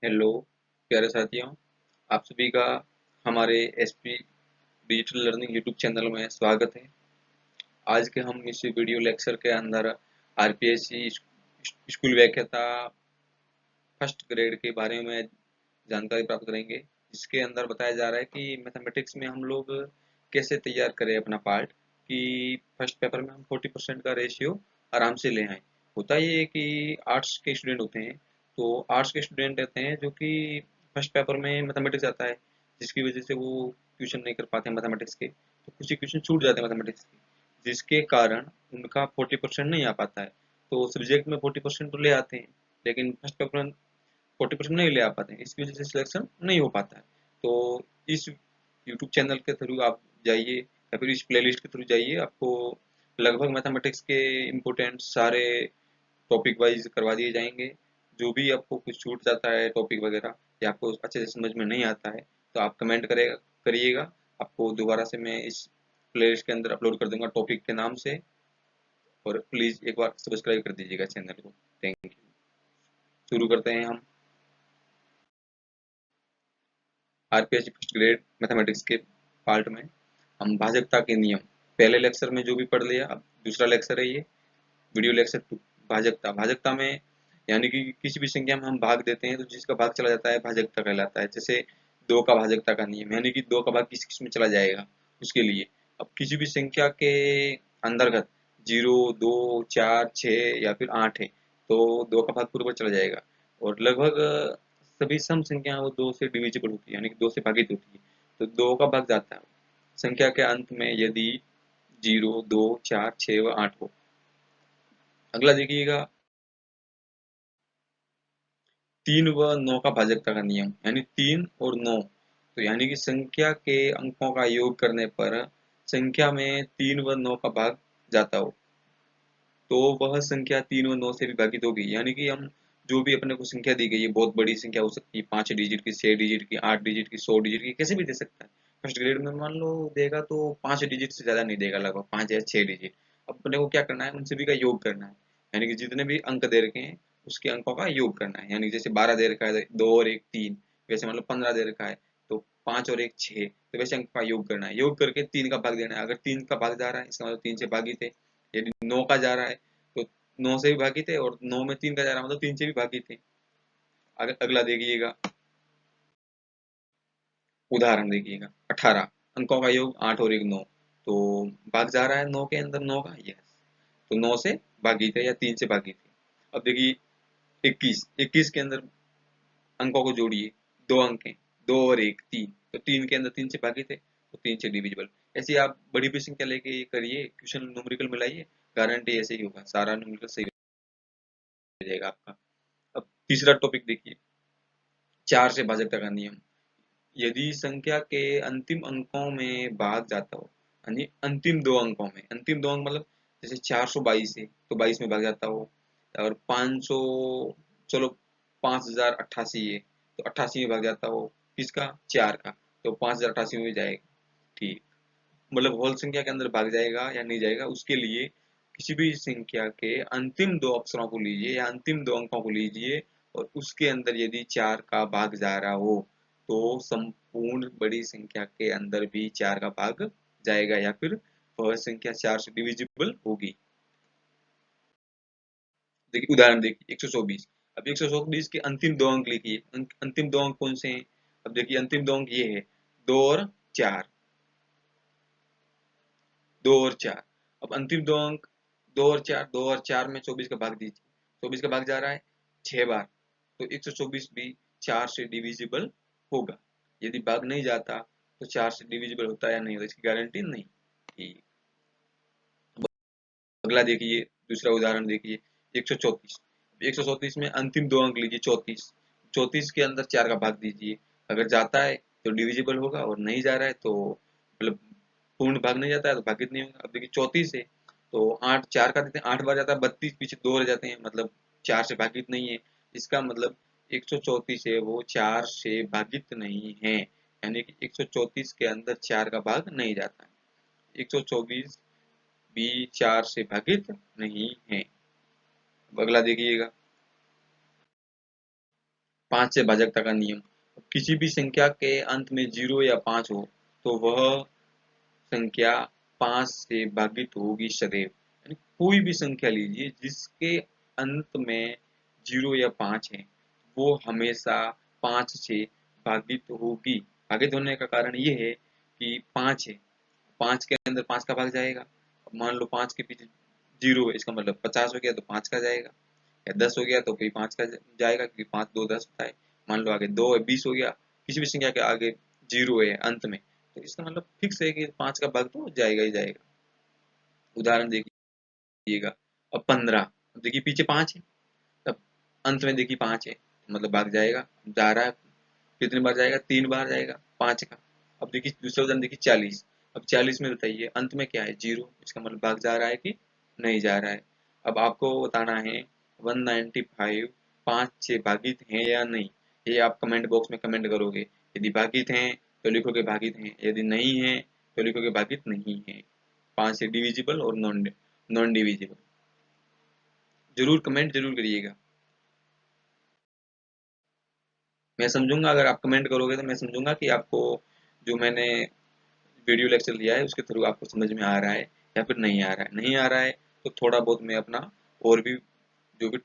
Hello प्यारे साथियों, आप सभी का हमारे SP digital learning YouTube channel में स्वागत है। आज के हम इस वीडियो लेक्चर के अंदर आरपीएससी स्कूल व्याख्याता फर्स्ट ग्रेड के बारे में जानकारी प्राप्त करेंगे, जिसके अंदर बताया जा रहा है कि मैथमेटिक्स में हम लोग कैसे तैयार करें अपना पार्ट कि फर्स्ट पेपर में हम 40% का रेशियो आराम से ले आए। होता ये है कि आर्ट्स के स्टूडेंट होते हैं, तो आर्ट्स के स्टूडेंट रहते हैं जो कि फर्स्ट पेपर में मैथमेटिक्स आता है, जिसकी वजह से वो ट्यूशन नहीं कर पाते मैथमेटिक्स के, तो कुछ ही क्वेश्चन छूट जाते हैं मैथमेटिक्स के, जिसके कारण उनका 40% नहीं आ पाता है। तो सब्जेक्ट में 40% तो ले आते हैं, लेकिन फर्स्ट पेपर 40% नहीं ले आ पाते हैं, इसकी वजह से सिलेक्शन नहीं हो पाता है। तो इस यूट्यूब चैनल के थ्रू आप जाइए या फिर इस प्लेलिस्ट के थ्रू जाइए, आपको लगभग मैथमेटिक्स के इम्पोर्टेंट सारे टॉपिक वाइज करवा दिए जाएंगे। जो भी आपको कुछ छूट जाता है टॉपिक वगैरह या आपको अच्छे से समझ में नहीं आता है, तो आप कमेंट करिएगा, आपको दोबारा से मैं इस प्लेलिस्ट के अंदर अपलोड कर दूंगा टॉपिक के नाम से। और प्लीज़ एक बार सब्सक्राइब कर दीजिएगा चैनल को। Thank you. शुरू करते हैं हम आरपीएससी फर्स्ट ग्रेड मैथमेटिक्स के पार्ट में। हम भाजकता के नियम पहले लेक्चर में जो भी पढ़ लिया, अब दूसरा लेक्चर है ये, वीडियो लेक्चर 2। भाजकता भाजकता में यानी कि किसी भी संख्या में हम भाग देते हैं तो जिसका भाग चला जाता है भाजकता कहलाता है। जैसे दो का भाजकता का नियम, यानी कि दो का भाग किस किस में चला जाएगा उसके लिए। अब किसी भी संख्या के अंतर्गत 0, 2, 4, 6 या फिर 8 है, तो दो का भाग पूरे पर चला जाएगा। और लगभग सभी सम संख्या वो दो से डिविजिबल होती है, यानी कि दो से भागित होती है, तो दो का भाग जाता है संख्या के अंत में यदि 0, 2, 4, 6 व 8 हो। अगला देखिएगा 3 व 9 का भाजकता का नियम, यानी 3 और 9, तो यानी कि संख्या के अंकों का योग करने पर संख्या में 3 व 9 का भाग जाता हो, तो वह संख्या 3 व 9 से विभाजित होगी। यानी कि हम जो भी अपने को संख्या दी गई है, बहुत बड़ी संख्या हो सकती है, 5 डिजिट की, 6 डिजिट की, 8 डिजिट की, 100 डिजिट की, कैसे भी दे सकता है। फर्स्ट ग्रेड में मान लो देगा तो 5 डिजिट से ज्यादा नहीं देगा, लगभग 5 या 6 डिजिट। अब अपने को क्या करना है, उन सभी का योग करना है, यानी कि जितने भी अंक दे रखे हैं उसके अंकों का योग करना है। यानी जैसे 12 दे रखा है, 2 और 1 3, वैसे मान लो 15 दे रखा है तो 5 और 1 6, तो वैसे अंक का योग करना है। योग करके 3 का भाग देना है। अगर 3 का भाग जा रहा है इसका मतलब 3 से भागित है। यदि 9 का जा रहा है तो 9 से भी भागित है, और 9 में 3 का जा रहा है मतलब 3 से भी भागित है। अगला देखिएगा, उदाहरण देखिएगा 18 अंकों का योग 8 और 1 9, तो भाग जा रहा है 9 के अंदर 9 का, यस, तो 9 से भागित है या 3 से भागित है। अब देखिए 21 21 के अंदर अंकों को जोड़िए, दो अंक हैं, 2 और 1 3, तो 3 के अंदर 3 से भागित है, तो 3 से डिविजिबल। ऐसे आप बड़ी भी संख्या लेके करिए, क्वेश्चन न्यूमेरिकल मिलाइए, गारंटी ऐसे ही होगा, सारा न्यूमेरिकल सही हो जाएगा आपका। अब तीसरा टॉपिक देखिए, 4 से भाजकता का नियम। यदि संख्या के अंतिम अंकों में भाग जाता हो, यानी अंतिम दो अंकों में, अंतिम दो अंक मतलब जैसे 422 है तो 22 में भाग जाता हो, और 500, चलो 5088 है तो 88 में भाग जाता हो, किसका, 4 का, तो 5088 में भी जाएगा। ठीक, मतलब होल संख्या के अंदर भाग जाएगा या नहीं जाएगा, उसके लिए किसी भी संख्या के अंतिम दो अक्षरों को लीजिए या अंतिम दो अंकों को लीजिए, और उसके अंदर यदि 4 का भाग जा रहा हो तो संपूर्ण बड़ी संख्या के अंदर भी 4 का भाग जाएगा, या फिर वह संख्या 4 से डिविजिबल होगी। देखिए उदाहरण देखिए 124। अब 124 के अंतिम दो अंक लिखिए, अंतिम दो अंक कौन से हैं। अब देखिए अंतिम दो अंक ये है, 2 और 4, 2 और 4। अब अंतिम दो अंक 2 और 4, 2 और 4 में 24 का भाग दीजिए, 24 का भाग जा रहा है 6 बार, तो 124 भी 4 से डिविजिबल होगा। यदि भाग नहीं जाता तो 4 से डिविजिबल होता है या नहीं होता, इसकी गारंटी नहीं। ठीक, अगला देखिए, दूसरा उदाहरण देखिए 134। 134 में अंतिम दो अंक लीजिए 34, 34 के अंदर 4 का भाग दीजिए, अगर जाता है तो डिविजिबल होगा, और नहीं जा रहा है तो मतलब पूर्ण भाग नहीं जाता है तो भागित नहीं होगा। अब देखिए 34 है तो 8 4 का देते हैं, 8 बार जाता है, 32 पीछे 2 रह जाते हैं, मतलब 4 से भागित नहीं है। इसका मतलब 134 है वो 4 से भागित नहीं है, यानी कि 134 के अंदर 4 का भाग नहीं जाता है। 124 भी 4 से भागित नहीं है। अब अगला देखिएगा 5 से भाजकता का नियम। किसी भी संख्या के अंत में 0 या 5 हो तो वह संख्या 5 से भागित होगी सदैव। यानी कोई भी संख्या लीजिए जिसके अंत में 0 या 5 है, वो हमेशा 5 से भागित होगी। भागित होने का कारण ये है कि 5 है, 5 के अंदर 5 का भाग जाएगा। अब मान लो 5 के पीछे 0 है, इसका मतलब 50 हो गया तो 5 का जाएगा, या 10 हो गया तो कोई 5 का जाएगा, क्योंकि 5 2 10 होता है। मान लो आगे 2 है, 20 हो गया, किसी भी संख्या के आगे 0 है अंत में, तो इसका मतलब फिक्स है कि 5 का भाग तो जाएगा ही जाएगा। उदाहरण देखिएगा, अब 15, देखिए पीछे 5 है, तब अंत में देखिए 5 है, मतलब भाग जाएगा, जा रहा है, कितनी बार जाएगा, 3 बार जाएगा 5 का। अब देखिए दूसरा उदाहरण देखिए 40, अब 40 में बताइए अंत में क्या है, 0, इसका मतलब भाग जा रहा है कि नहीं जा रहा है। अब आपको बताना है 195 5 से भागित है या नहीं, ये आप कमेंट बॉक्स में कमेंट करोगे। यदि भागित हैं तो लिखोगे भागित हैं, यदि नहीं है तो लिखोगे भागित नहीं है। 5 से डिविजिबल और नॉन नॉन डिविजिबल, जरूर कमेंट जरूर करिएगा। मैं समझूंगा, अगर आप कमेंट करोगे तो मैं समझूंगा कि आपको जो मैंने वीडियो लेक्चर दिया है उसके थ्रू आपको समझ में आ रहा है या फिर नहीं आ रहा है। नहीं आ रहा है तो थोड़ा बहुत मैं अपना और भी जो भी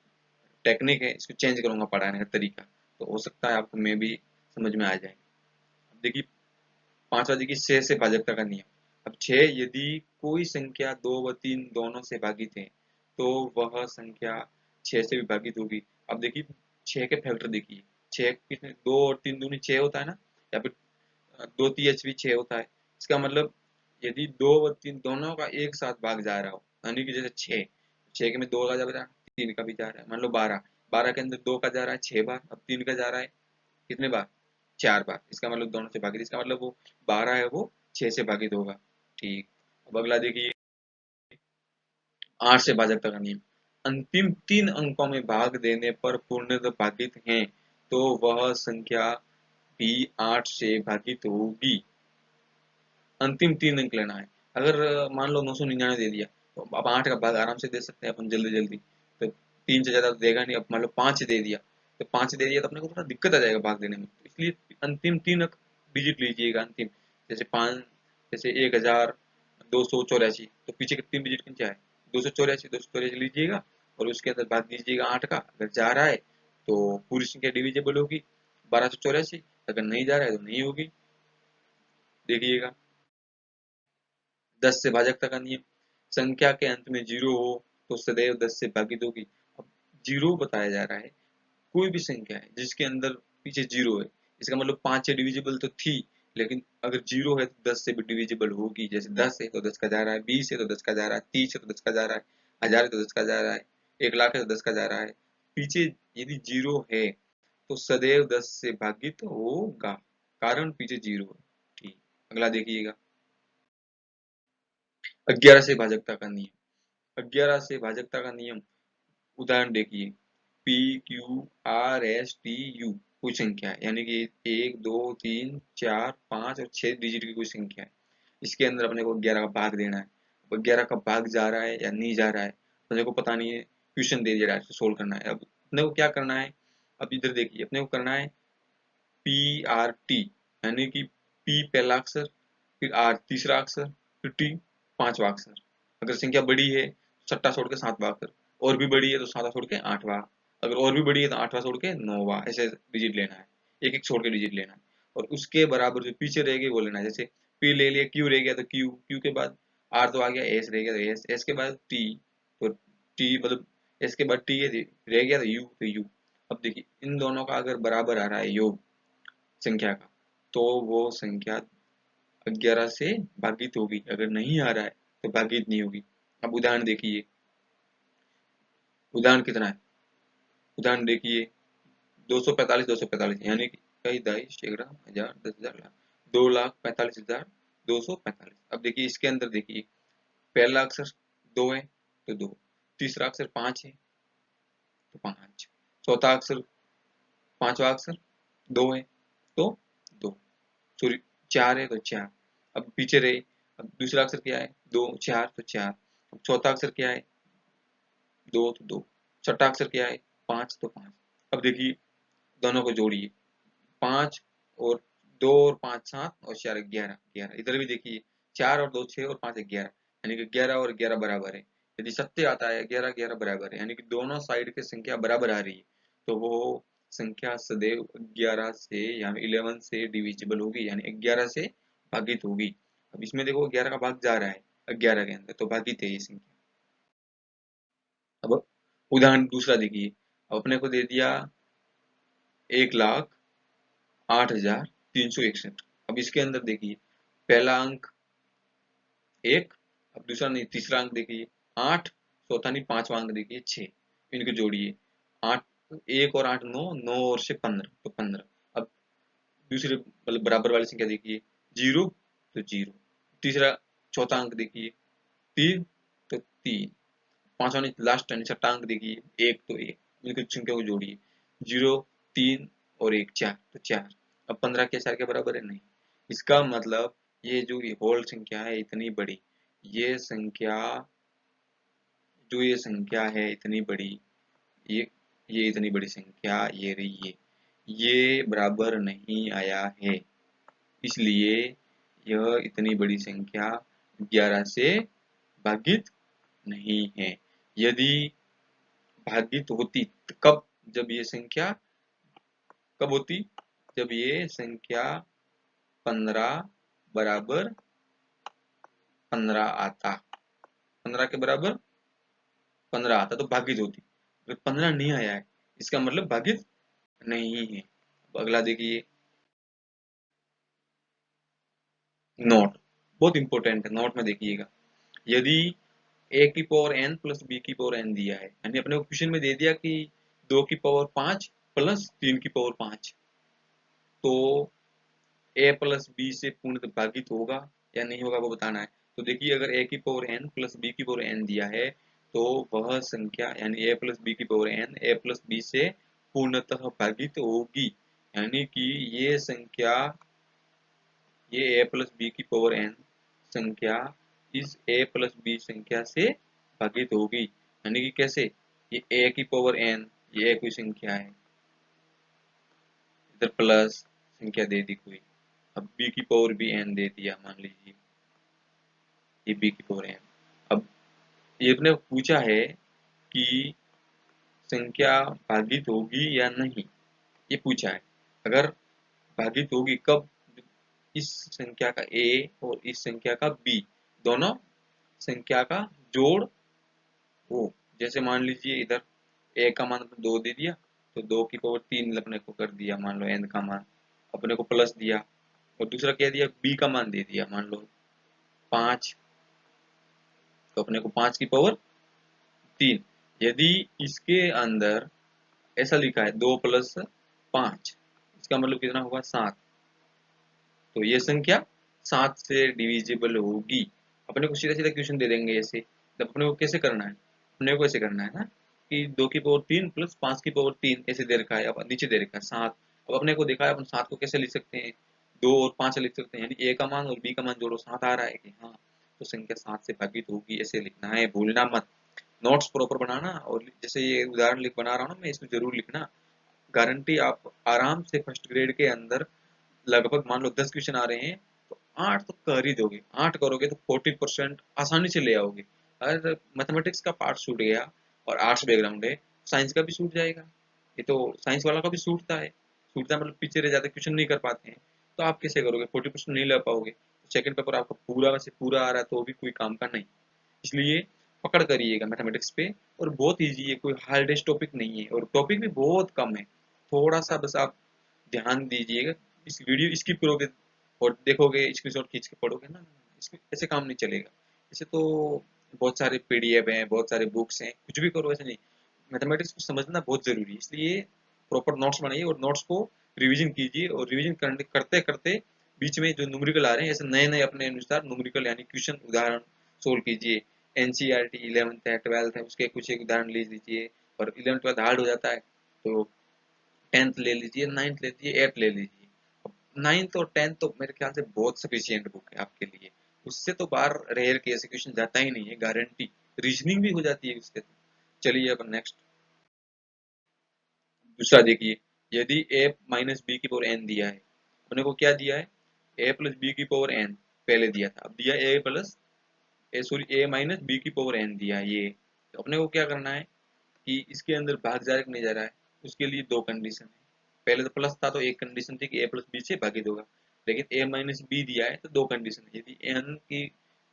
टेक्निक है इसको चेंज करूंगा पढ़ाने का तरीका, तो हो सकता है आपको मैं भी समझ में आ जाए। अब देखिए पांचवा देखिए 6 से भाजकता का नियम। अब 6, यदि कोई संख्या 2 व 3 दोनों से भागित है तो वह संख्या 6 से भी भागित होगी। अब देखिए 6 के फैक्टर देखिए, 6 कितने, 2 और 3 दूनी 6 होता है ना, या फिर 2 TH भी 6 होता है। इसका मतलब यदि 2 व 3 दोनों का एक साथ भाग जा रहा हो, यानी कि जैसे 6, 6 के में 2 का जा रहा है, 3 का भी जा रहा है, मान लो 12, 12 के अंदर 2 का जा रहा है 6 बार, अब 3 का जा रहा है कितने बार, 4 बार, इसका मतलब दोनों से भागित, इसका मतलब वो 12 है वो 6 से भागित होगा। ठीक। अब अगला देखिए 8 से भाजकता का नियम। अंतिम 3 अंकों में भाग देने पर पूर्णतः भागित हैं तो वह संख्या भी 8 से भागित होगी। अंतिम 3 अंक लेना है। अगर मान लो 999 दे दिया तो अब 8 का भाग आराम से दे सकते हैं अपन जल्दी जल्दी, तो 3 से ज्यादा तो देगा नहीं। अब मान लो 5 दे दिया, तो 5 दे दिया तो अपने को थोड़ा दिक्कत आ जाएगा भाग देने में, तो इसलिए अंतिम 3 अंक डिजिट लीजिएगा अंतिम। जैसे 5, जैसे 1284, तो पीछे के 3 डिजिट क्या है, 284 लीजिएगा और उसके अंदर भाग दीजिएगा 8 का। अगर जा रहा है तो पूरी संख्या डिविजिबल होगी 1284, अगर नहीं जा रहा है तो नहीं होगी। देखिएगा 10 से भाजकता का नियम। संख्या के अंत में 0 हो तो सदैव 10 से भागित होगी। अब 0 बताया जा रहा है, कोई भी संख्या है जिसके अंदर पीछे 0 है, इसका मतलब 5 से डिविजिबल तो थी, लेकिन अगर 0 है तो 10 से भी डिविजिबल होगी। जैसे 10 है तो 10 का जा रहा है, 20 है तो 10 का जा रहा है, 30 है तो 10 का जा रहा है, 1000 है तो 10 का जा रहा है, 1 लाख है तो 10 का जा रहा है। पीछे यदि 0 है तो सदैव 10 से भागित होगा, कारण पीछे 0 है। ठीक। अगला देखिएगा 11 से भाजकता का नियम। 11 से भाजकता का नियम, उदाहरण देखिए P Q R S T U, कोई संख्या है, यानी कि 1 2 3 4 5 और 6 डिजिट की कोई संख्या है, इसके अंदर अपने को 11 का भाग देना है। अब 11 का भाग जा रहा है या नहीं जा रहा है अपने को पता नहीं है, क्वेश्चन दे दिया है, इसको सोल्व करना है। अब अपने को क्या करना है, अब इधर देखिए अपने को करना है पी आर टी, यानी कि पी पहला अक्षर, फिर आर तीसरा अक्षर, फिर टी पांचवा अक्षर। अगर संख्या बड़ी है तो छठा छोड़ के सातवां अक्षर, और भी बड़ी है तो सातवां छोड़ के आठवां, अगर और भी बड़ी है तो आठवां छोड़ के नौवां, ऐसे डिजिट लेना है, एक एक छोड़ के डिजिट लेना है। और उसके बराबर जो पीछे रहेगी वो लेना है। जैसे पी ले लिया, क्यू रह गया तो क्यू, क्यू के बाद आर तो आ गया, एस रह गया तो एस, एस के बाद टी, तो टी मतलब एस के बाद टी रह गया तो यू, तो यू। अब देखिए इन दोनों का अगर बराबर आ रहा है योग संख्या का, तो वो संख्या 11 से भागित होगी, अगर नहीं आ रहा है तो भागित नहीं होगी। अब उदाहरण देखिए, उदाहरण कितना है, उदाहरण देखिए 245 यानी कि कई दाई सैकड़ा हजार 10,000 लाख, 2,45,245। अब देखिए इसके अंदर देखिए पहला अक्षर 2 है तो 2, तीसरा अक्षर 5 है तो 5, चौथा अक्षर, पांचवा अक्षर 2 है तो 2, सॉरी 4 है तो 4। अब पीछे रहे, अब दूसरा अक्षर क्या है, 2, 4 तो 4। अब चौथा अक्षर क्या है, 2 तो 2। छठा अक्षर क्या है, 5 तो 5। अब देखिए दोनों को जोड़िए, 5 और 2 और 5 7 और 4 11 11। इधर भी देखिए 4 और 2 6 और 5 11, यानी कि 11 और 11 बराबर है। यदि सत्य आता है 11 11 बराबर है, यानी कि दोनों साइड की संख्या बराबर आ रही है, तो वो संख्या सदैव 11 से या 11 से डिविजिबल होगी, यानी 11 से भागित होगी। अब इसमें देखो 11 का भाग जा रहा है 11 के अंदर, तो भागित है ये संख्या। अब उदाहरण दूसरा देखिए, अब अपने को दे दिया 1,08,361। अब इसके अंदर देखिए पहला अंक 1, अब दूसरा नहीं तीसरा अंक देखिए 8, चौथा नहीं पांचवा अंक देखिए 6। इनको जोड़िए, 8 1 और 8 9, 9 और से 15, तो 15। अब दूसरे मतलब बराबर वाली संख्या देखिए 0, तो 0। तीसरा चौथा अंक देखिए 3, तो 3। पांचवा नहीं लास्ट यानी छठा अंक देखिए 1, तो 1। इनकी संख्या को जोड़िए, 0 3 और 1 4, तो 4। अब 15 के 4 के बराबर है नहीं। इसका मतलब ये जो ये होल संख्या है इतनी बड़ी, ये संख्या जो ये संख्या है इतनी बड़ी, ये ये इतनी बड़ी संख्या ये रही, ये बराबर नहीं आया है, इसलिए यह इतनी बड़ी संख्या 11 से भागित नहीं है। यदि भागित होती तो कब, जब ये संख्या कब होती, जब ये संख्या 15 बराबर 15 आता, 15 के बराबर 15 आता तो भागित होती। अगर 15 नहीं आया है इसका मतलब भागित नहीं है। अब अगला देखिए, नोट बहुत इंपॉर्टेंट है, नोट में देखिएगा। यदि ए की पावर एन प्लस बी की पावर एन दिया है, यानी अपने को क्वेश्चन में दे दिया कि 2 की पावर 5 प्लस 3 की पावर 5, तो ए प्लस बी से पूर्णतः भागित होगा या नहीं होगा वो बताना है। तो देखिए अगर ए की पावर एन प्लस बी की पावर एन दिया है, तो वह संख्या यानी ए प्लस बी की power N A plus B से पूर्णतः भागित होगी, यानी कि ये संख्या, ये ए प्लस बी की पावर एन संख्या इस ए प्लस बी संख्या से भागित होगी। यानी कि कैसे, ये ए की पावर एन ये कोई संख्या है, इधर प्लस संख्या दे दी कोई, अब बी की पावर भी एन दे दिया, मान लीजिए ये बी की पावर एन। अब ये अपने पूछा है कि संख्या भागित होगी या नहीं, ये पूछा है। अगर भागित होगी कब, इस संख्या का a और इस संख्या का b दोनों संख्या का जोड़ हो। जैसे मान लीजिए इधर a का मान 2 दे दिया, तो 2 की पावर 3 अपने को कर दिया, मान लो n का मान अपने को प्लस दिया, और दूसरा क्या दिया b का मान दे दिया मान लो 5, तो अपने को 5 की पावर 3। यदि इसके अंदर ऐसा लिखा है 2 प्लस 5, इसका मतलब कितना होगा 7, तो ये संख्या 7 से डिविजिबल होगी। अपने को सीधा सीधा क्वेश्चन दे देंगे ऐसे, तो अपने को कैसे करना है, अपने को ऐसे करना है ना कि 2 की पावर 3 प्लस 5 की पावर 3 ऐसे दे रखा है, अब नीचे दे रखा है 7। अब अपने को देखा है अपन 7 को कैसे लिख सकते हैं, 2 और 5 लिख सकते हैं, यानी a का मान और b का मान जोड़ो 7 आ रहा है कि हाँ, तो संख्या 7 से भागित होगी, ऐसे लिखना है, भूलना मत। नोट्स प्रॉपर बनाना, और जैसे ये उदाहरण लिख बना रहा हूँ ना मैं, इसमें जरूर लिखना। गारंटी आप आराम से फर्स्ट ग्रेड के अंदर लगभग मान लो 10 क्वेश्चन आ रहे हैं, तो 8 तो कर ही दोगे, 8 करोगे तो 40% आसानी से ले आओगे। अगर मैथमेटिक्स का पार्ट छूट गया और आर्ट्स बैकग्राउंड है, साइंस का भी छूट जाएगा। ये तो साइंस वाला का भी छूटता है, छूटता है मतलब पीछे रह जाते, क्वेश्चन नहीं कर पाते हैं, तो आप कैसे करोगे, 40% नहीं ले पाओगे। सेकंड पेपर आपका पूरा वैसे पूरा आ रहा है तो भी कोई काम का नहीं। इसलिए पकड़ करिएगा मैथमेटिक्स पे, और बहुत ईजी है, कोई हार्डेस्ट टॉपिक नहीं है, और टॉपिक भी बहुत कम है। थोड़ा सा बस आप ध्यान दीजिएगा, इस वीडियो स्किप करोगे और देखोगे स्क्रीनशॉट खींच के पढ़ोगे ना, इसमें ऐसे काम नहीं चलेगा। ऐसे तो बहुत सारे पीडीएफ हैं, बहुत सारे बुक्स हैं, कुछ भी करो ऐसे नहीं। मैथमेटिक्स को समझना बहुत जरूरी है, इसलिए प्रॉपर नोट्स बनाइए और नोट्स को रिवीजन कीजिए, और रिवीजन करते करते बीच में जो न्यूमेरिकल आ रहे हैं ऐसे नए नए अपने अनुसार न्यूमेरिकल यानी क्वेश्चन उदाहरण सोल्व कीजिए। एनसीईआरटी 11th है 12th है उसके कुछ एक उदाहरण ले लीजिए, और 11th 12th हार्ड हो जाता है तो 10th ले लीजिए, 9th ले लीजिए, 8th ले लीजिए। 9th और 10th तो मेरे ख्याल से बहुत सफिशियंट बुक है आपके लिए, उससे तो बाहर रेयर केस क्वेश्चन जाता ही नहीं है, गारंटी। रीजनिंग भी हो जाती है उससे तो। चलिए अपन नेक्स्ट दूसरा देखिए, यदि a माइनस बी की पावर n दिया है, अपने को क्या दिया है, a प्लस बी की पावर n पहले दिया था, अब दिया a plus a minus B की पावर n दिया है ये। तो अपने को क्या करना है कि इसके अंदर भाग जा रहा है कि नहीं जा रहा है, उसके लिए दो कंडीशन है। पहले तो प्लस था तो एक कंडीशन थी कि a प्लस बी से भागित होगा, लेकिन a माइनस बी दिया है तो दो कंडीशन है। यदि n की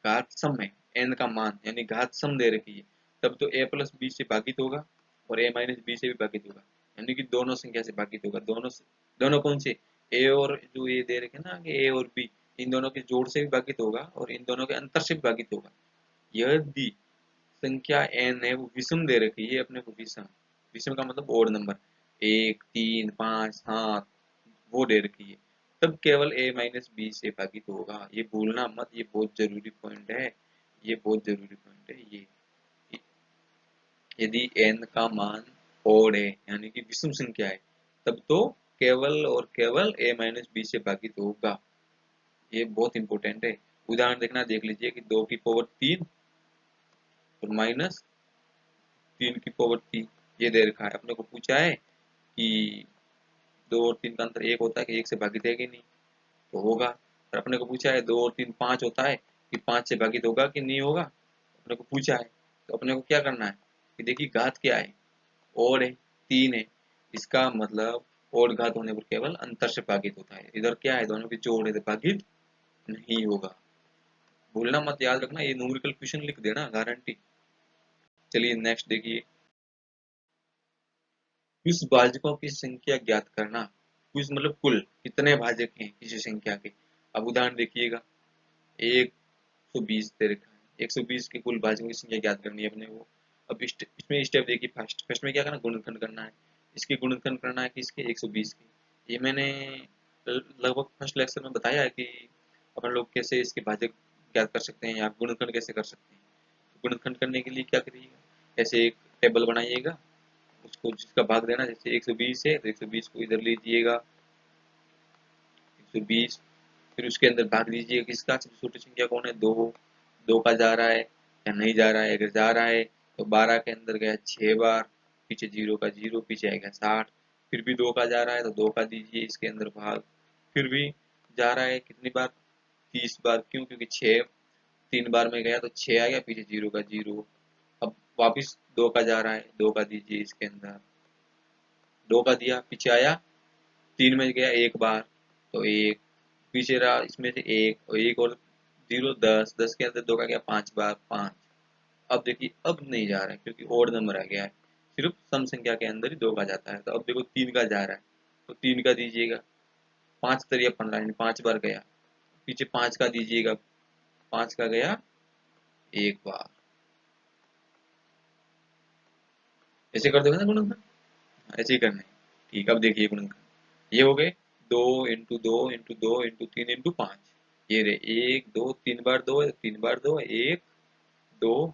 घात सम है, n का मान यानी घात सम दे रखी है, तब तो a प्लस बी से भागित होगा और a माइनस बी से भी भागित होगा, यानी कि दोनों संख्या से भागित होगा। दोनों कौन से, a और जो ये दे रखे ना कि a और b, इन दोनों के जोड़ से भी भागित होगा और इन दोनों के अंतर से भी भागित होगा। यदि संख्या n है वो विषम दे रखी है अपने को, विषम, विषम का मतलब ओड नंबर, 1 3 5 7 वो दे रखी है, तब केवल a माइनस बी से भागित होगा। ये भूलना मत, ये बहुत जरूरी पॉइंट है, ये बहुत जरूरी पॉइंट है ये। यदि n का मान ओड है यानी कि विषम संख्या है, तब तो केवल और केवल a माइनस बी से भागित होगा। ये बहुत इंपॉर्टेंट है। उदाहरण देखना, देख लीजिए कि 2 की पावर 3 और माइनस 3 की पावर 3 ये दे रखा है। अपने को पूछा है कि 2 और 3 का अंतर 1 होता है कि 1 से भागित है कि नहीं, तो होगा। और अपने को पूछा है 2 और 3 5 होता है कि 5 से भागित होगा कि नहीं होगा, अपने को पूछा है। तो अपने को क्या करना है कि देखिए घात क्या है, ओड है, 3 है, इसका मतलब ओड घात होने पर केवल अंतर से भागित होता है। इधर क्या है, दोनों के जोड़ है तो भागित नहीं होगा। भूलना मत, याद रखना, ये न्यूमेरिकल क्वेश्चन लिख देना गारंटी। चलिए नेक्स्ट देखिए, कुछ भाजकों की संख्या ज्ञात करना। कुछ मतलब कुल कितने भाजक हैं किसी संख्या के। अब उदाहरण देखिएगा, 120 दे रखा है, 120 के कुल भाजकों की संख्या ज्ञात करनी है अपने को। अब इसमें स्टेप देखिए, फर्स्ट फर्स्ट में क्या करना, गुणनखंड करना है। इसके गुणनखंड करना है किसके, 120 के। ये मैंने लगभग फर्स्ट लेक्चर में बताया है कि अपन लोग कैसे इसके भाजक ज्ञात कर सकते हैं या गुणनखंड कैसे कर सकते हैं। गुणनखंड करने के लिए क्या करिएगा, ऐसे एक टेबल बनाइएगा, उसको जिसका भाग देना, जैसे 120 है तो 120 को इधर लीजिएगा, 120, फिर उसके अंदर भाग दीजिए किसका, सबसे छोटी संख्या कौन है, 2, 2 का जा रहा है या नहीं जा रहा है, अगर जा रहा है तो 12 के अंदर गया 6 बार, पीछे 0 का 0, पीछे आएगा 60, फिर भी 2 का जा रहा है तो 2 का दीजिए इसके अंदर भाग, फिर भी जा रहा है कितनी बार, 30 बार, क्यों, क्योंकि 6 3 बार में गया तो 6 आ गया, पीछे 0 का 0, अब वापिस 2 का जा रहा है, 2 का दीजिए इसके अंदर, 2 का दिया, पीछे आया 3 में गया एक बार तो 1, पीछे रहा इसमें से 1 और 1 और 0 10, 10 के अंदर 2 का गया 5 बार 5। अब देखिए अब नहीं जा रहा है क्योंकि ओड नंबर आ गया है, सिर्फ सम संख्या के अंदर ही 2 का जाता है। तो अब देखो 3 का जा रहा है तो 3 का दीजिएगा, 5 तरिया 15 यानी 5 बार गया, पीछे 5 का दीजिएगा, 5 का गया एक बार। ऐसे कर दोगे ना गुणनखंड, ऐसे ही करना है। ठीक, अब देखिए गुणनखंड ये हो गए, 2 इंटू 2 इंटू 2 इंटू 3 इंटू 5, ये रहे 1 2 3 बार 2 है, 3 बार 2 है, 1 2,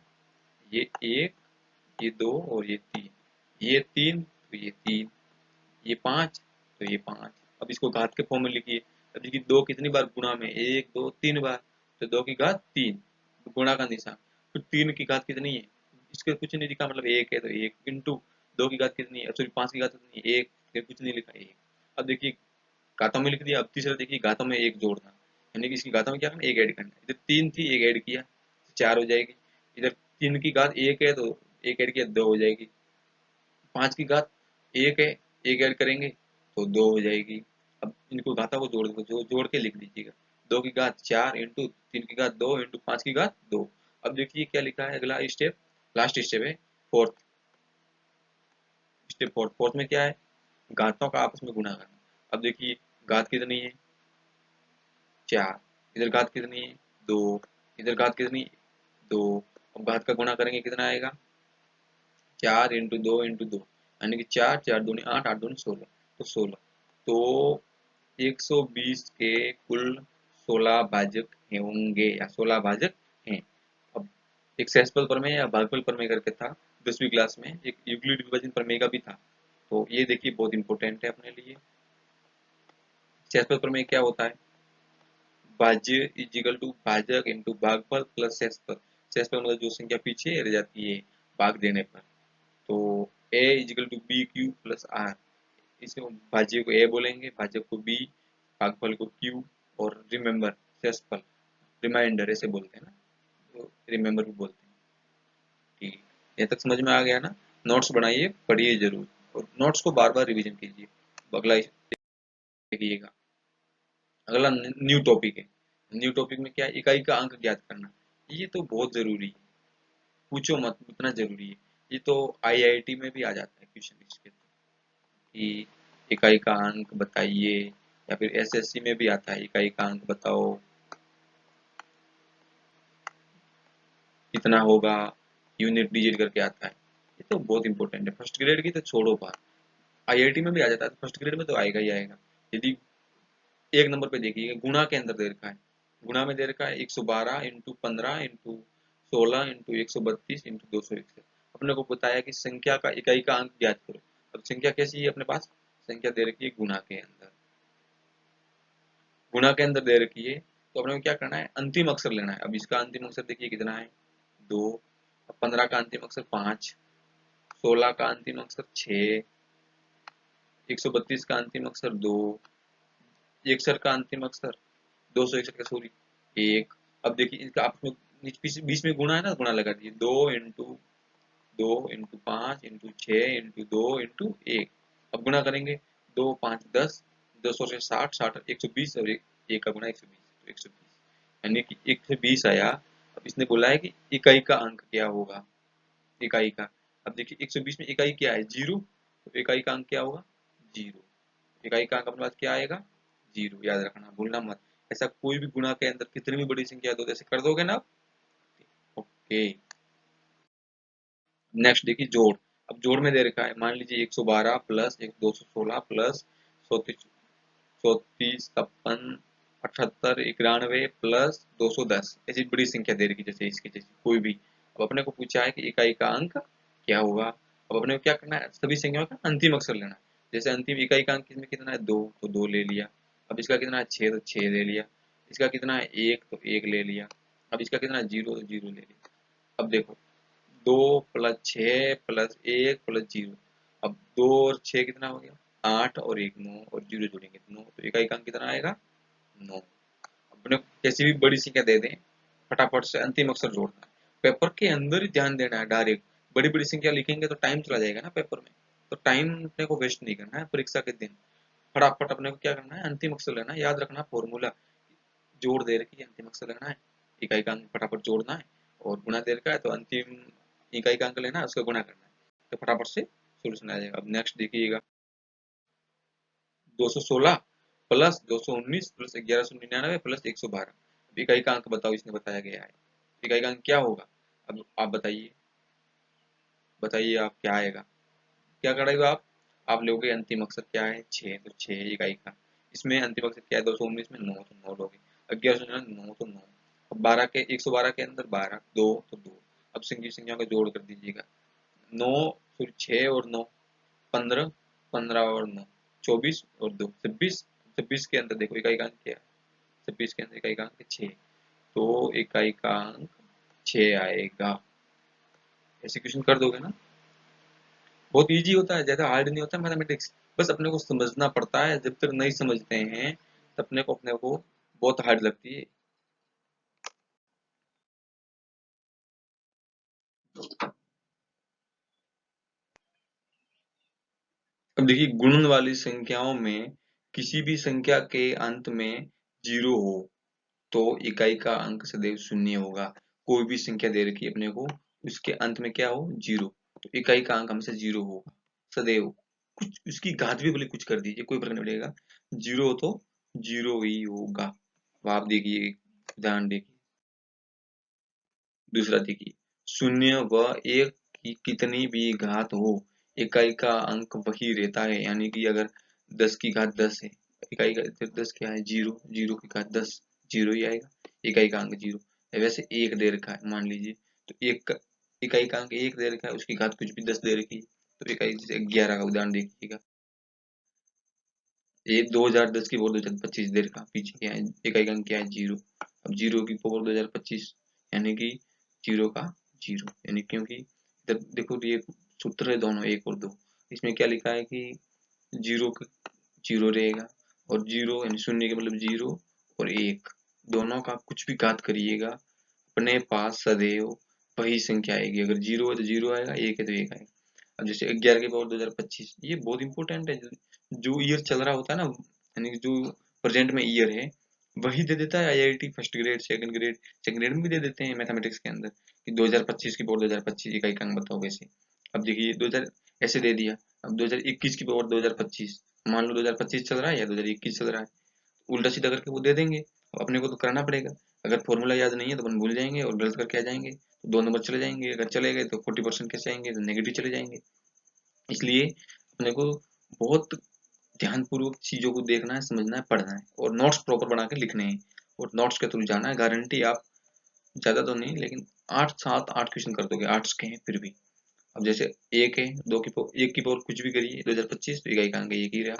ये 1, ये 2 और ये 3, ये 3 तो ये 3, ये 5 तो ये 5। अब इसको घात के फॉर्म में लिखिए। अब देखिए 2 कितनी बार गुणा में, 1 2 3 बार, तो 2 की घात 3, गुणा का निशान, फिर 3 की घात कितनी है, इसके कुछ नहीं लिखा, मतलब 1 है तो 1 इंटू 2 की घात कितनी है, सॉरी 5 की घात कितनी है 1, कुछ नहीं लिखा 1। अब देखिए घातों में लिख दिया। अब तीसरा देखिए घातों में 1 जोड़ना, यानी कि इसकी घातों में क्या करना, 1 ऐड करना। इधर 3 थी 1 ऐड किया 4 हो जाएगी, इधर 3 की घात 1 है तो 1 ऐड किया 2 हो जाएगी, 5 की घात 1 है 1 ऐड करेंगे तो 2 हो जाएगी। अब इनको घातों को जोड़ के लिख दीजिएगा, 2 की घात 4 इंटू 3 की घात 2 इंटू 5 की घात 2। अब देखिए क्या लिखा है, अगला स्टेप, लास्ट स्टेप है फोर्थ स्टेप, फोर्थ में क्या है, घातों का आपस में गुणा करना। अब देखिए घात कितनी है 4, इधर घात कितनी है 2, इधर घात कितनी है 2, अब घात का गुणा करेंगे कितना आएगा, 4 इंटू 2 इंटू 2, यानी कि 4 4 दूनी 8 8 दूनी 16, तो 16, तो 120 के कुल 16 भाजक होंगे या 16 भाजक हैं। अब एक सेंसफल प्रमेय या भागफल प्रमेय करके था 10वीं क्लास में, एक यूक्लिड विभाजन प्रमेय का भी था, तो ये देखिए बहुत इंपॉर्टेंट है अपने लिए। सेंसफल प्रमेय क्या होता है, भाज्य इज इक्वल टू भाजक इंटू भागफल प्लस शेषफल। शेषफल मतलब जो संख्या पीछे रह जाती है भाग देने पर, तो a is equal to B Q plus R, इसे भाज्य को ए बोलेंगे, भाजक को बी, भागफल को क्यू, और रिमेम्बर शेषफल रिमाइंडर ऐसे बोलते हैं ना, तो रिमेम्बर भी बोलते हैं। ठीक, ये तक समझ में आ गया ना? नोट्स बनाइए, पढ़िए जरूर, और नोट्स को बार बार रिवीजन कीजिए। अगला देखिएगा, अगला न्यू टॉपिक है। न्यू टॉपिक में क्या है? इकाई का अंक ज्ञात करना। ये तो बहुत जरूरी है, पूछो मत, इतना जरूरी है। ये तो आईआईटी में भी आ जाता है क्वेश्चन इसके तो, कि इकाई का अंक बताइए, या फिर एसएससी में भी आता है, इकाई का अंक बताओ कितना होगा, यूनिट डिजिट करके आता है। ये तो बहुत इंपॉर्टेंट है। फर्स्ट ग्रेड की तो छोड़ो बात, आईआईटी में भी आ जाता है, फर्स्ट ग्रेड में तो आएगा ही आएगा। यदि एक नंबर पे देखिए, गुणा के अंदर दे रखा है, गुणा में दे रखा है 112 इंटू 15 इंटू 16 इंटू 132 इंटू 261। अपने को बताया कि संख्या का इकाई का अंक ज्ञात करो। अब संख्या कैसी है अपने पास? संख्या दे रखी है गुणा के अंदर, गुणा के अंदर दे रखी है, तो अपने को क्या करना है? अंतिम अक्षर लेना है। अब इसका अंतिम अक्षर देखिए कितना है, 2। अब 15 का अंतिम अक्षर 5, 16 का अंतिम अक्षर 6, 132 का अंतिम अक्षर 2, 61 का अंतिम अक्षर 261 का सॉरी 1। अब देखिए इनका आपस में बीच में गुणा है ना, गुणा लगा दिए, 2 into 2 into 5 into 6 into 2 into 1। अब गुणा करेंगे, 2 5 10, 200 से 60, 60 120, और एक का गुणा 120, तो 120 यानी कि 120 आया। अब इसने बोला है कि इकाई का अंक क्या होगा, इकाई का। अब देखिए 120 में इकाई क्या है? जीरो, तो इकाई का अंक क्या होगा? जीरो। इकाई का अंक अपने पास क्या आएगा? जीरो। याद रखना, भूलना मत। ऐसा कोई भी गुणा के अंदर कितनी भी बड़ी संख्या दो, जैसे कर दोगे ना। ओके, नेक्स्ट देखिए जोड़। अब जोड़ में दे रखा है, मान लीजिए 112 प्लस 216 प्लस 34 56 78 91 प्लस 210, ऐसी बड़ी संख्या दे रखी जैसे इसकी जैसी कोई भी। अब अपने को पूछा है कि इकाई का अंक क्या होगा। अब अपने को क्या करना है? सभी संख्याओं का अंतिम अक्षर लेना है। जैसे अंतिम इकाई का अंक इसमें कितना है? 2, तो 2 ले लिया। अब इसका कितना है? 6, तो 6 ले लिया। इसका कितना है? 1, तो 1 ले लिया। अब इसका कितना है? 0, तो 0 ले लिया। अब देखो, 2 प्लस 6 प्लस 1 प्लस 0। अब 2 और 6 कितना हो गया? 8, और 1 9, और 0 जोड़ेंगे तो 9, तो इकाई का अंक कितना आएगा? 9। अपने कैसी भी बड़ी संख्या दे दें, फटाफट से अंतिम अक्षर जोड़ना है। पेपर के अंदर ही ध्यान देना है डायरेक्ट। बड़ी बड़ी संख्या लिखेंगे तो टाइम चला जाएगा ना पेपर में, तो टाइम अपने को वेस्ट नहीं करना है परीक्षा के दिन। फटाफट अपने को क्या करना है? अंतिम अक्षर लेना है। याद रखना फॉर्मूला, जोड़ दे रखी है, अंतिम अक्षर लेना है, इकाई का अंक फटाफट जोड़ना है, और गुणा दे रखा है तो अंतिम इकाई का अंक लेना है, उसका गुणा करना है, तो फटाफट से सोल्यूशन आ जाएगा। अब नेक्स्ट देखिएगा, 216 प्लस 219 प्लस 1199 प्लस 112। इकाई का अंक बताओ, इसने बताया गया है, इकाई का अंक क्या होगा? अब आप बताइए, बताइए आप क्या आएगा, क्या करेगा आप लोगे अंतिम अक्षर क्या है? 6, तो 6 इकाई का। इसमें अंतिम अक्षर क्या है? 219 में 9, तो 9 लोगे। 1199 9, तो 9। अब 12 के 112 के अंदर 12, 2, तो 2। अब संख्या का जोड़ कर दीजिएगा, 9 फिर 6 और 9 15, 15 और 9 24 और 2 26। 26 के अंदर देखो इकाई का अंक क्या है? 26 के अंदर इकाई का अंक 6, तो इकाई का अंक 6 आएगा। ऐसे क्वेश्चन कर दोगे ना, बहुत इजी होता है, ज्यादा हार्ड नहीं होता मैथमेटिक्स। बस अपने को समझना पड़ता है, जब तक नहीं समझते हैं तब अपने को बहुत हार्ड लगती है। अब देखिए, गुणन वाली संख्याओं में किसी भी संख्या के अंत में जीरो हो तो इकाई का अंक सदैव शून्य होगा। कोई भी संख्या दे रखी है अपने को, उसके अंत में क्या हो? जीरो, तो इकाई का अंक हमेशा जीरो होगा सदैव। कुछ उसकी घात भी भले कुछ कर दीजिए, कोई फर्क नहीं पड़ेगा, जीरो तो जीरो ही होगा। अब आप देखिए, ध्यान देखिए, दूसरा देखिए, शून्य व एक की कितनी भी घात हो, इकाई का अंक वही रहता है। यानी कि अगर 10 की घात 10 है, इकाई का 10 क्या है? जीरो, जीरो की घात 10, जीरो ही आएगा, इकाई का अंक जीरो। वैसे एक दे रखा है मान लीजिए, तो एक का इकाई का अंक एक दे रखा है, उसकी घात कुछ भी 10 दे रखी है, तो इकाई जैसे 11 का उदाहरण देखिएगा, ये 2010 की पावर 2025 दे रखा, पीछे क्या है? इकाई का अंक क्या है? जीरो। अब जीरो की पावर 2025 यानी कि जीरो का जीरो, यानी क्योंकि इधर देखो, ये सूत्र है दोनों, एक और दो। इसमें क्या लिखा है कि जीरो जीरो रहेगा, और जीरो यानी शून्य के मतलब जीरो और एक, दोनों का कुछ भी घात करिएगा अपने पास सदैव वही संख्या आएगी। अगर जीरो है तो जीरो आएगा, एक है तो एक आएगा। अब जैसे 11 की पावर 2025, ये बहुत इंपॉर्टेंट है। जो ईयर चल रहा होता है ना, यानी कि जो प्रेजेंट में ईयर है वही दे देता है IIT first grade second grade में भी दे देते हैं मैथमेटिक्स के अंदर कि 2025 की पावर 2025 इकाई का अंक बताओ वैसे। अब देखिए 2000 ऐसे दे दिया। अब 2021 की पावर 2025, मान लो 2025 चल रहा है या 2021 चल रहा है, उल्टा सीधा करके वो दे देंगे। अब अपने को तो करना पड़ेगा। अगर फॉर्मूला याद नहीं है तो अपन भूल जाएंगे और गलत करके आ जाएंगे, तो दो नंबर चले जाएंगे। अगर चले गए तो 40% कैसे आएंगे, तो नेगेटिव चले जाएंगे। इसलिए अपने को बहुत ध्यानपूर्वक चीजों को देखना है, समझना है, पढ़ना है, और नोट्स प्रॉपर बना के लिखने हैं और नोट्स के थ्रू जाना है। गारंटी आप ज्यादा तो नहीं लेकिन 8 7 8 क्वेश्चन कर दोगे, आर्ट्स के हैं फिर भी। अब जैसे एक है, एक की पावर कुछ भी करिए 2025 तो इकाई का अंक एक ही रहा।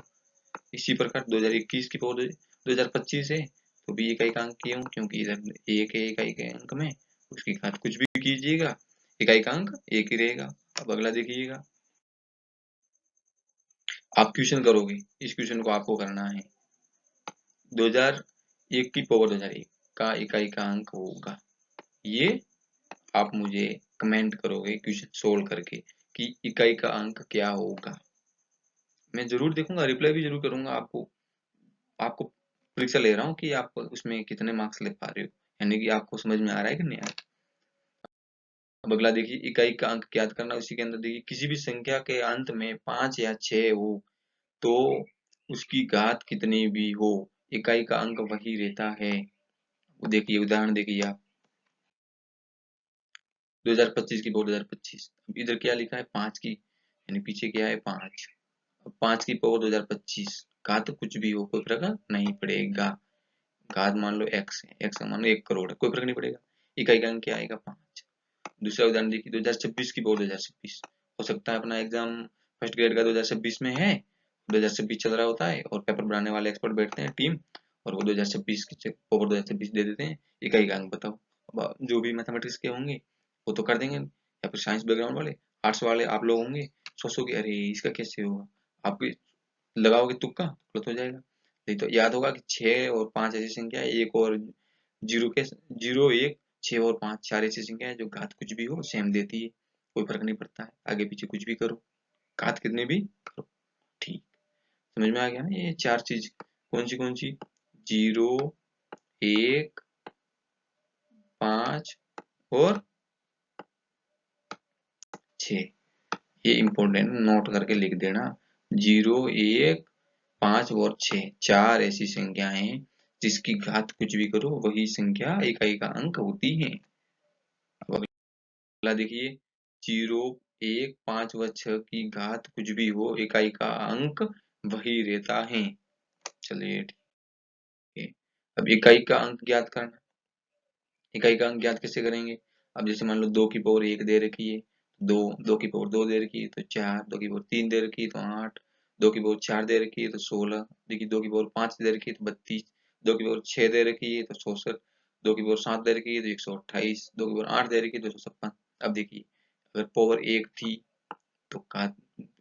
इसी प्रकार 2021 की पावर 2025 है तो भी इकाई का अंक क्यों, क्योंकि इधर एक है इकाई के अंक में, उसकी घात कुछ भी कीजिएगा इकाई का अंक एक ही रहेगा। अब अगला देखिएगा, आप क्वेश्चन करोगे, इस क्वेश्चन को आपको करना है 2001 की पावर 2001 का इकाई का अंक होगा। ये आप मुझे कमेंट करोगे क्वेश्चन सोल्व करके कि इकाई का अंक क्या होगा। मैं जरूर देखूंगा, रिप्लाई भी जरूर करूंगा। आपको आपको परीक्षा ले रहा हूँ कि आप उसमें कितने मार्क्स ले पा रहे हो, यानी कि आपको समझ में आ रहा है कि नहीं आ रहा। अब अगला देखिए, इकाई का अंक ज्ञात करना। उसी के अंदर देखिए, किसी भी संख्या के अंत में 5 या 6 हो तो उसकी घात कितनी भी हो इकाई का अंक वही रहता है। देखिए उदाहरण देखिए आप, 2025 की पावर 2025, अब इधर क्या लिखा है 5 की, यानी पीछे क्या है 5। अब 5 की पावर 2025, घात कुछ भी हो कोई फर्क नहीं पड़ेगा। घात मान लो x है, x का मान लो 1 करोड़ है, कोई फर्क नहीं पड़ेगा। इकाई का अंक क्या आएगा 5। दूसरा उदाहरण देखिए, 2026 की पावर 2026, हो सकता है अपना एग्जाम फर्स्ट ग्रेड का 2026 में है, 2026 चल रहा होता है और पेपर बनाने वाले एक्सपर्ट बैठते हैं टीम, और वो 2026 की पावर 2026 दे देते हैं, इकाई का अंक बताओ। अब जो भी मैथमेटिक्स के होंगे वो तो कर देंगे, या फिर साइंस बैकग्राउंड वाले, आर्ट्स वाले आप लोग होंगे सोचोगे अरे इसका कैसे होगा, आप लगाओगे तुक्का गलत हो जाएगा। नहीं तो याद होगा कि 6 और 5 ऐसी संख्या है, एक और जीरो के, जीरो एक 6 और 5 चार ऐसी संख्या है जो घात कुछ भी हो सेम देती है, कोई फर्क नहीं पड़ता है, आगे पीछे कुछ भी करो, घात कितने भी करो। ठीक, समझ में आ गया ना ये चार चीज कौन सी, जीरो, एक, 5 और 6। ये इंपॉर्टेंट नोट करके लिख देना, जीरो, एक, 5 और 6 चार ऐसी संख्याएं हैं जिसकी घात कुछ भी करो वही संख्या इकाई का अंक होती है। अब अगला देखिए, जीरो, एक, 5 व 6 की घात कुछ भी हो इकाई का अंक वही रहता है। चलिए ठीक है। अब इकाई का अंक ज्ञात करना, इकाई का अंक ज्ञात कैसे करेंगे। अब जैसे मान लो 2 की पावर 1 दे रखी है, दो, 2 की पावर 2 दे रखी है तो 4, 2 की पावर 3 दे रखी है तो 8, 2 की पावर 4 दे रखी है तो 16, देखिए 2 की पावर 5 दे रखी है तो 32, 2 की पावर 6 दे रखी है तो 64, 2 की पावर 7 दे रखी है तो 128, 2 की पावर 8 दे रखी है तो 256। अब देखिए अगर पावर 1 थी तो घात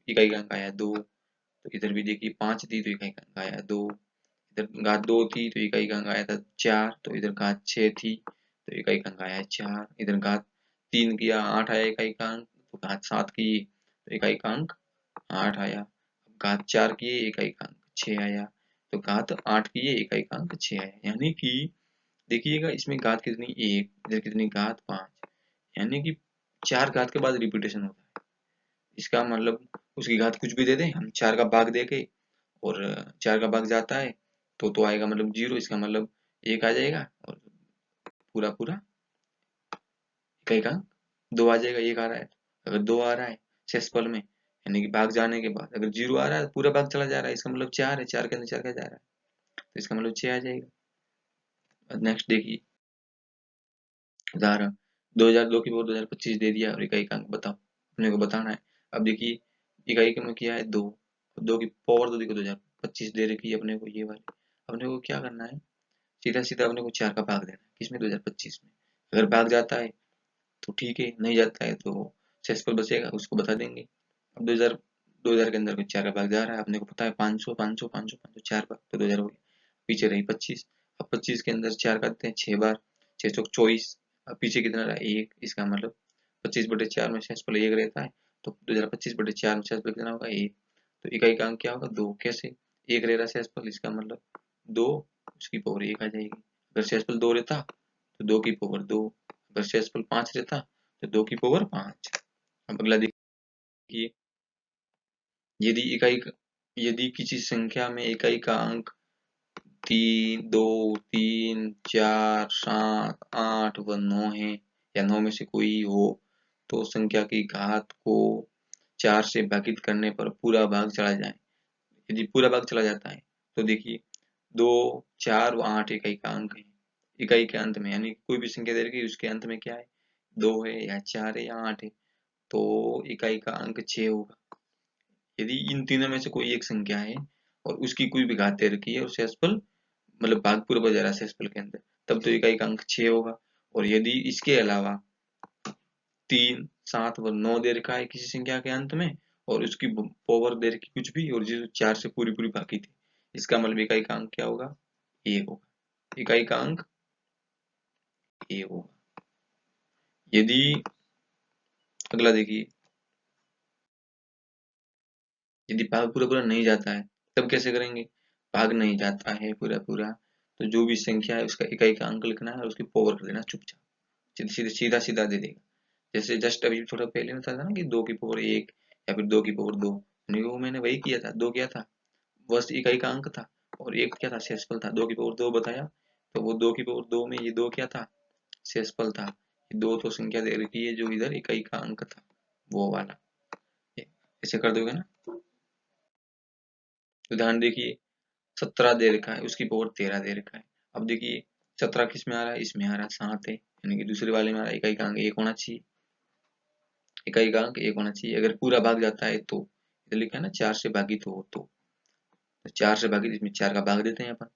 इकाई का अंक आया 2, तो इधर भी देखिए 5 थी तो इकाई का अंक आया 2, इधर घात 2 थी तो इकाई का अंक आया था 4, तो इधर घात 6 थी तो इकाई का अंक आया 4, इधर घात 3 किया 8 आया इकाई का अंक, तो घात 7 की तो इकाई का अंक 8 आया, घात 4 किए इकाई का अंक 6 आया, तो घात 8 किए इकाई का अंक 6 आया। यानी कि देखिएगा इसमें घात कितनी 1, इधर कितनी घात 5, यानी कि 4 घात के बाद रिपीटेशन होता है। इसका मतलब उसकी घात कुछ भी दे दें हम, 4 का भाग दे के, और 4 का भाग जाता है तो आएगा मतलब 0, इसका मतलब 1 आ जाएगा, और पूरा पूरा इकाई का अंक 2 आ जाएगा। 1 आ रहा है, अगर 2 आ रहा है शेषफल में, यानी कि भाग जाने के बाद अगर 0 आ रहा है पूरा भाग चला जा रहा है, इसका मतलब 4 है, 4 के अंदर 4 का जा रहा है तो इसका मतलब 6 आ जाएगा। नेक्स्ट देखिए उदाहरण, 2002 की पावर 2025 दे दिया और इकाई का अंक बताओ, अपने को बताना है। अब देखिए इकाई का में किया है 2, 2 की पावर तो देखो 2025 दे रखी है अपने को ये वाली, अपने को क्या करना है, सीधा सीधा अपने को 4 का भाग देना है, किसमें 2025 में। अगर भाग जाता है तो ठीक है, नहीं जाता है तो शेषफल बचेगा उसको बता देंगे। अब 2000 के अंदर कोई 4 का भाग जा रहा है, अपने को पता है 500 500 500 500 4 भाग तो 2000 हो गया। पीछे रही 25, अब 25 के अंदर 4 काटते हैं 6 बार, 6 चौक 24। अब पीछे कितना रहा 1, इसका मतलब 25/4 में शेषफल 1 रहता है, तो 2025/4 में शेषफल कितना होगा 1। तो इकाई का अंक क्या होगा 2। कैसे 1 रह रहा शेषफल, इसका मतलब 2 उसकी पावर 1 आ जाएगी। अगर शेषफल 2 रहता तो 2 की पावर 2, अगर शेषफल 5 रहता तो 2 की पावर 5। अब अगला देखिए, यदि किसी संख्या में इकाई का अंक 3, 2, 3, 4, 7, 8 व 9 है, या 9 में से कोई हो, तो संख्या की घात को 4 से भागित करने पर पूरा भाग चला जाए। यदि पूरा भाग चला जाता है तो देखिए 2, 4 व 8 इकाई का अंक है, इकाई के अंत में, यानी कोई भी संख्या दे रखी उसके अंत में क्या है 2 है या 4 है या 8 है, तो इकाई का अंक 6 होगा। यदि इन तीनों में से कोई एक संख्या है और उसकी कोई भी घात दे रखी है और शेषफल मतलब भाग पूरा बच जा रहा है शेषफल के अंदर, तब तो इकाई का अंक 6 होगा। और यदि इसके अलावा 3, 7 व 9 दे रखा है किसी संख्या के अंत में और उसकी पावर दे रखी कुछ भी और जिस 4 से पूरी पूरी भागी थी, इसका मतलब इकाई का अंक क्या होगा 1 होगा। इकाई का अंक 1 होगा। यदि अगला देखिए, यदि भाग पूरा पूरा नहीं जाता है तब कैसे करेंगे। भाग नहीं जाता है पूरा पूरा, तो जो भी संख्या है उसका इकाई का अंक लिखना है और उसकी पावर कर देना चुपचाप, सीधे सीधा सीधा दे देगा। जैसे जस्ट अभी थोड़ा पहले बताया था ना कि 2 की पावर 1 या फिर 2 की पावर 2, वो मैंने वही किया था, 2 किया था, बस इकाई का अंक था, और एक क्या था शेषफल था, 2 की पावर 2 बताया, तो वो 2 की पावर 2 में ये 2 क्या था शेषफल था। ये 2 तो संख्या दे रखी है जो इधर इकाई का अंक था वो वाला, ऐसे कर दोगे ना। उदाहरण देखिए 17 दे रखा है, उसकी पावर 13 दे रखा है। अब देखिए 17 किस में आ रहा है, इसमें आ रहा है 7 है, यानी कि दूसरे वाले में आ रहा है इकाई का अंक 1 होना चाहिए, इकाई का अंक 1 होना चाहिए। अगर पूरा भाग जाता है तो इधर लिखा है ना 4 से भागित हो, तो 4 से भागित, इसमें 4 का भाग देते हैं अपन।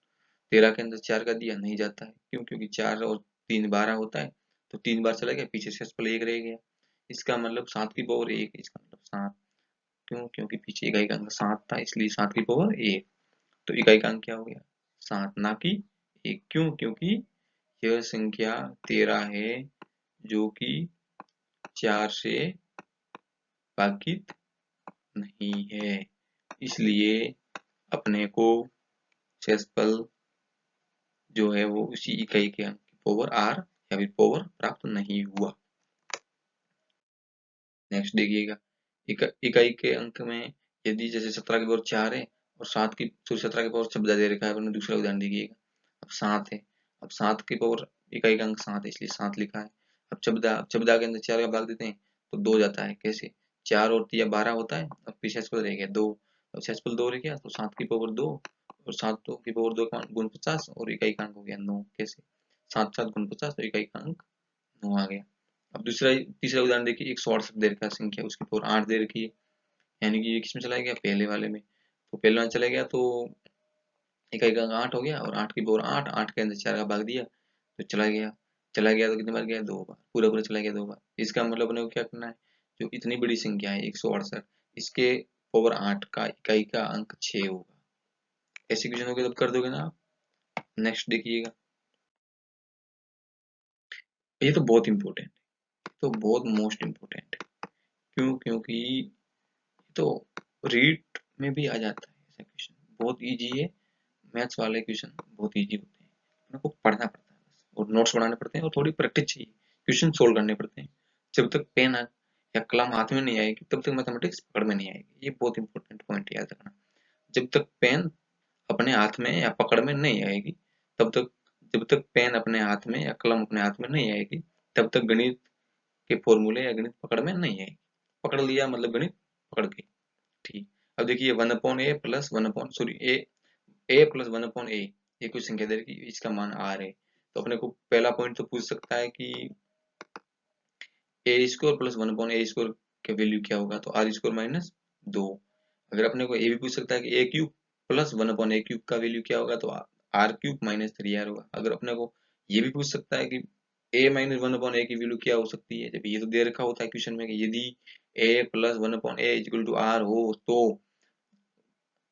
13 के अंदर 4 का दिया नहीं जाता है, क्यों, क्योंकि 4 और 3 12 होता है, तो 3 बार चला गया, पीछे शेषफल 1 रह गया। इसका मतलब 7 की पावर 1, इसका मतलब 7, क्यों, क्योंकि पीछे इकाई का अंक 7 था, इसलिए 7 की पावर 1। तो इकाई का अंक क्या हो गया 7 ना कि 1, क्यों, क्योंकि यह संख्या 13 है जो कि 4 से भागित नहीं है, इसलिए अपने को शेषफल जो है वो उसी इकाई के अंक की पावर r या फिर पावर प्राप्त नहीं हुआ। नेक्स्ट देखिएगा, इकाई के अंक में यदि जैसे 17 की पावर 4 है और 7 की, सॉरी 17 की पावर 14 दे रखा है, अपने दूसरा उदाहरण देखिएगा। अब 7 है, अब 7 की पावर इकाई का अंक 7 है इसलिए 7 लिखा है। अब 14 के अंदर 4 का भाग देते हैं तो 2 जाता है, कैसे 4 और 3 12 होता है, अब पीछे शेषफल रह गया 2, अब शेषफल 2 रह गया तो 7 की पावर 2 और 7 की पावर 2 का गुण 50 और इकाई का अंक हो गया 9, कैसे 7 7 गुण 50 तो इकाई का अंक 9 आ गया। अब तीसरा उदाहरण देखिए, 168 दे रखा संख्या, उसकी पावर 8 दे रखी है, यानी कि ये किसमें चला गया पहले वाले में, तो पहले में चला गया तो इकाई का अंक 8 हो गया और 8 की पावर 8, 8 के अंदर 4 का भाग दिया तो चला गया तो कितनी बार गया 2 बार, पूरा पूरा चला गया 2 बार। इसका मतलब अपने को क्या करना है, जो इतनी बड़ी संख्या है 168, इसके पावर 8 का इकाई का अंक 6 होगा। ऐसे क्वेश्चन हो गया तब कर दोगे ना आप। नेक्स्ट देखिएगा, ये तो बहुत इंपॉर्टेंट है, तो बहुत मोस्ट इंपॉर्टेंट है, क्यों, क्योंकि तो रीट में भी आ जाता है ऐसा क्वेश्चन, बहुत इजी है। मैथ्स वाले क्वेश्चन बहुत इजी होते हैं, आपको पढ़ना पड़ता है बस, और नोट्स बनाने पड़ते हैं और थोड़ी प्रैक्टिस चाहिए, क्वेश्चन सोल्व करने पड़ते हैं। जब तक पेन या कलम हाथ में नहीं आएगी तब तक मैथमेटिक्स पकड़ में नहीं आएगी, ये बहुत इंपॉर्टेंट पॉइंट याद रखना। जब तक पेन अपने हाथ में या पकड़ में नहीं आएगी तब तक, जब तक पेन अपने हाथ में या कलम अपने हाथ में नहीं आएगी तब तक गणित के फॉर्मूले या गणित पकड़ में नहीं आएगी। पकड़ लिया मतलब गणित पकड़ गई, ठीक। अब देखिए 1/a प्लस 1 सॉरी ए प्लस 1/a, ये कुछ संख्या दे रखी, इसका मान r है, तो अपने को पहला पॉइंट तो पूछ सकता है कि a square plus 1/a square का वैल्यू क्या होगा, तो r स्क्वायर माइनस 2। अगर अपने को ये भी पूछ सकता है कि a cube plus 1/a cube का वैल्यू क्या होगा, तो r क्यूब माइनस 3r होगा। अगर अपने को ये भी पूछ सकता है कि ए माइनस वन अपॉन ए की वैल्यू क्या हो सकती है, जब ये तो दे रखा होता है क्वेश्चन में कि यदि a plus one upon A equal to R हो तो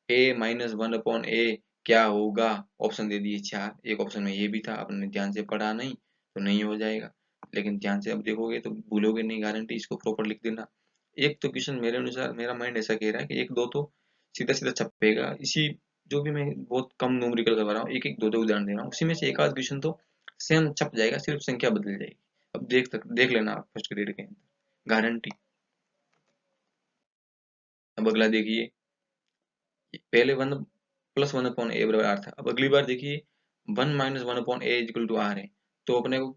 a minus one upon a क्या होगा। ऑप्शन दे दिए चार, एक ऑप्शन में ये भी था, आपने ध्यान से पढ़ा नहीं तो नहीं हो जाएगा, लेकिन ध्यान से अब देखोगे तो भूलोगे नहीं, गारंटी। इसको प्रॉपर लिख देना। एक तो क्वेश्चन मेरे अनुसार, मेरा माइंड ऐसा कह रहा है कि एक दो तो सीधा सीधा छपेगा इसी, जो भी मैं बहुत कम न्यूमेरिकल करवा रहा हूँ, एक एक दो दो उदाहरण दे रहा हूँ, उसी में से एक आध क्वेश्चन तो सेम छप जाएगा, सिर्फ संख्या बदल जाएगी। अब देख लेना आप फर्स्ट ग्रेड के अंदर, गारंटी। अब अगला देखिए, पहले one plus one upon A बराबर आर था, अब अगली बार देखिए one minus one upon A equal to R है। तो अपने को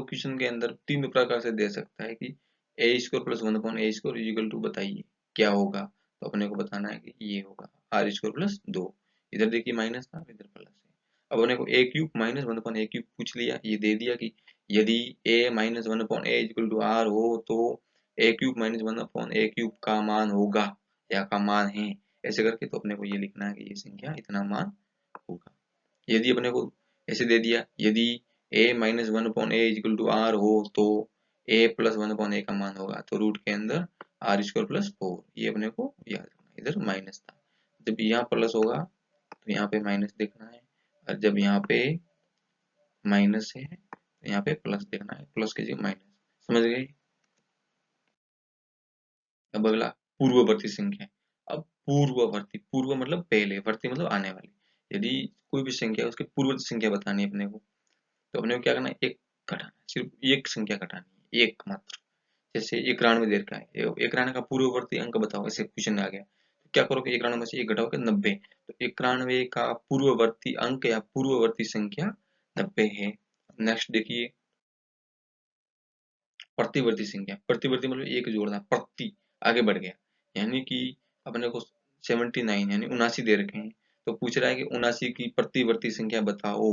क्वेश्चन के अंदर तीन प्रकार से दे सकता है कि a square plus one upon a square equal to बताइए क्या होगा। तो अपने को बताना है कि ये होगा आर स्क्वायर प्लस दो, इधर देखिए माइनस था, इधर प्लस है। अब अपने को a cube minus one upon a cube पूछ लिया, ये दे दिया कि यदि a minus one upon A equal to R हो तो a cube minus one upon a cube का मान होगा या का मान है, ऐसे करके। तो अपने को ये लिखना है कि ये संख्या इतना मान होगा। यदि अपने को ऐसे दे दिया, यदि a minus one upon A equal to R हो तो a plus one upon a का मान होगा, तो रूट के अंदर आर स्क्वायर प्लस फोर, ये अपने को याद रखना। इधर माइनस था, जब यहाँ प्लस होगा तो यहाँ पे माइनस देखना है, और जब यहाँ पे माइनस है तो यहाँ पे प्लस देखना है, प्लस की जगह माइनस। समझ गए। अब अगला पूर्ववर्ती संख्या। अब पूर्ववर्ती, पूर्व मतलब पहले, वर्ती मतलब आने वाली। यदि कोई भी संख्या है उसकी पूर्ववर्ती संख्या बतानी है अपने को, तो अपने को क्या करना है, एक घटाना है, सिर्फ एक संख्या घटानी है, एक मात्र। जैसे 91 दे रखा है, 91 का पूर्ववर्ती अंक बताओ, ऐसे क्वेश्चन आ गया, तो क्या करोगे, 91 में से एक घटाओगे 90, तो 91 का पूर्ववर्ती अंक या पूर्ववर्ती संख्या 90 है। नेक्स्ट देखिए, प्रतिवर्ती संख्या। प्रतिवर्ती मतलब एक जोड़ना, प्रति आगे बढ़ गया, यानी कि अपने को 79 यानी 79 दे रखे हैं, तो पूछ रहा है कि 79 की प्रतिवर्ती संख्या बताओ।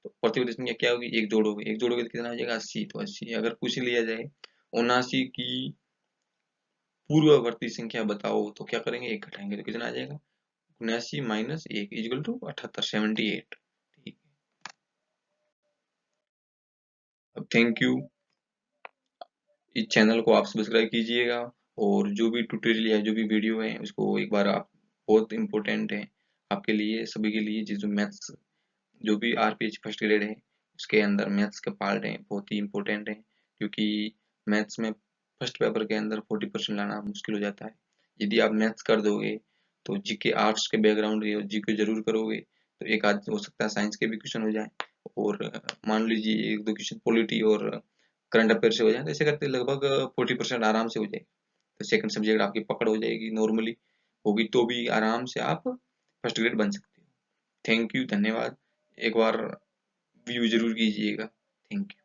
तो प्रतिवर्ती संख्या क्या होगी, एक जोड़ोगे तो कितना हो जाएगा 80, तो 80। अगर पूछ लिया जाए 79 की पूर्ववर्ती संख्या बताओ, तो क्या करेंगे, एक घटाएंगे तो कितना आ जाएगा, 79 माइनस एक इक्वल टू 78, 78। ठीक है। अब थैंक यू, इस चैनल को आप सब्सक्राइब कीजिएगा, और जो भी ट्यूटोरियल या जो भी वीडियो है उसको एक बार आप, बहुत इंपॉर्टेंट है आपके लिए, सभी के लिए। जो मैथ्स, जो भी आरपीएच फर्स्ट ग्रेड है उसके अंदर मैथ्स के पार्ट है, बहुत ही इंपॉर्टेंट है, क्योंकि मैथ्स में फर्स्ट पेपर के अंदर 40% लाना मुश्किल हो जाता है। यदि आप मैथ्स कर दोगे तो जीके, आर्ट्स के बैकग्राउंड के जीके जरूर करोगे तो एक आध हो सकता है साइंस के भी क्वेश्चन हो जाए, और मान लीजिए एक दो क्वेश्चन पॉलिटी और करंट अफेयर से हो जाए, तो ऐसे करते लगभग 40% आराम से हो जाएगी। तो सेकंड सब्जेक्ट आपकी पकड़ हो जाएगी, नॉर्मली होगी तो भी आराम से आप फर्स्ट ग्रेड बन सकते हो। थैंक यू, धन्यवाद। एक बार व्यू जरूर कीजिएगा। Thank you.